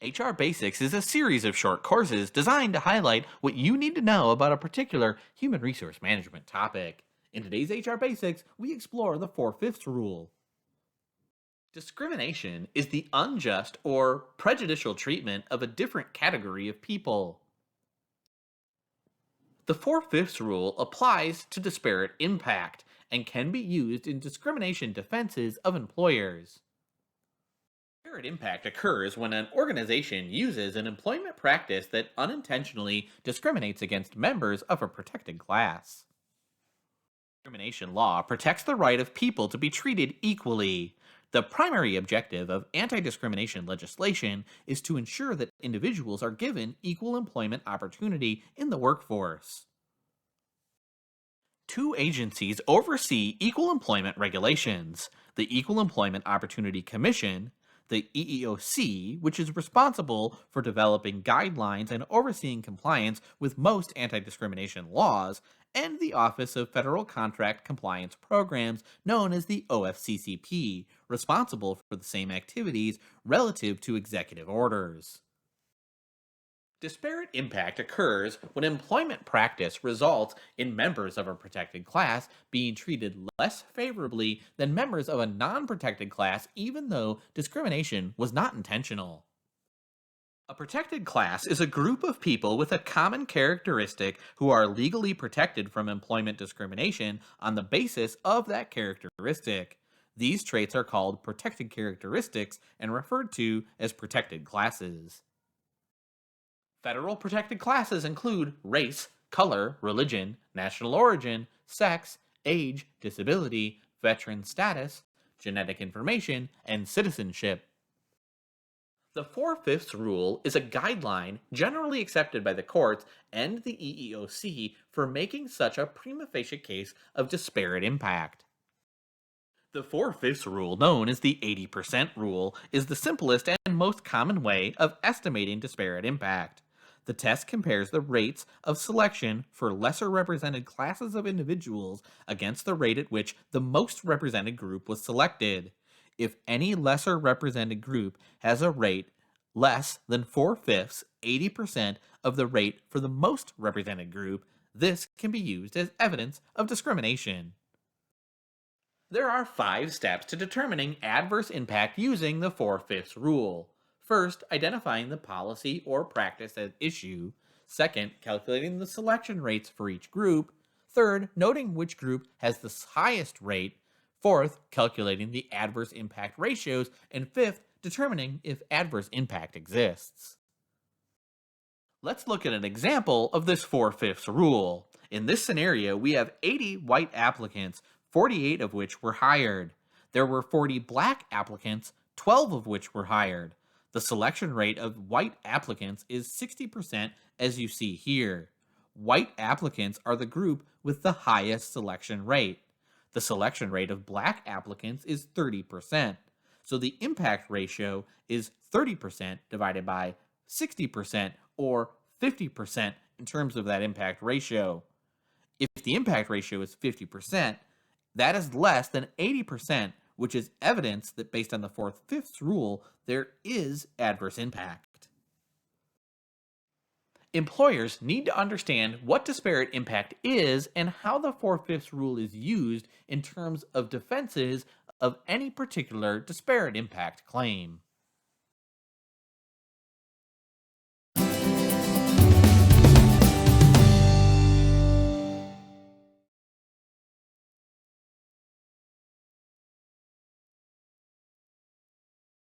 HR Basics is a series of short courses designed to highlight what you need to know about a particular human resource management topic. In today's HR Basics, we explore the 4/5 rule. Discrimination is the unjust or prejudicial treatment of a different category of people. The 4/5 rule applies to disparate impact and can be used in discrimination defenses of employers. Disparate impact occurs when an organization uses an employment practice that unintentionally discriminates against members of a protected class. Discrimination law protects the right of people to be treated equally. The primary objective of anti-discrimination legislation is to ensure that individuals are given equal employment opportunity in the workforce. Two agencies oversee equal employment regulations: the Equal Employment Opportunity Commission, the EEOC, which is responsible for developing guidelines and overseeing compliance with most anti-discrimination laws, and the Office of Federal Contract Compliance Programs, known as the OFCCP, responsible for the same activities relative to executive orders. Disparate impact occurs when employment practice results in members of a protected class being treated less favorably than members of a non-protected class, even though discrimination was not intentional. A protected class is a group of people with a common characteristic who are legally protected from employment discrimination on the basis of that characteristic. These traits are called protected characteristics and referred to as protected classes. Federal protected classes include race, color, religion, national origin, sex, age, disability, veteran status, genetic information, and citizenship. The 4/5 rule is a guideline generally accepted by the courts and the EEOC for making such a prima facie case of disparate impact. The 4/5 rule, known as the 80% rule, is the simplest and most common way of estimating disparate impact. The test compares the rates of selection for lesser represented classes of individuals against the rate at which the most represented group was selected. If any lesser represented group has a rate less than 4/5, 80% of the rate for the most represented group, this can be used as evidence of discrimination. There are 5 steps to determining adverse impact using the 4/5 rule. First, identifying the policy or practice at issue. Second, calculating the selection rates for each group. Third, noting which group has the highest rate. Fourth, calculating the adverse impact ratios. And fifth, determining if adverse impact exists. Let's look at an example of this 4/5 rule. In this scenario, we have 80 white applicants, 48 of which were hired. There were 40 black applicants, 12 of which were hired. The selection rate of white applicants is 60%, as you see here. White applicants are the group with the highest selection rate. The selection rate of black applicants is 30%. So the impact ratio is 30% divided by 60%, or 50% in terms of that impact ratio. If the impact ratio is 50%, that is less than 80%, which is evidence that based on the 4/5 rule, there is adverse impact. Employers need to understand what disparate impact is and how the 4/5 rule is used in terms of defenses of any particular disparate impact claim.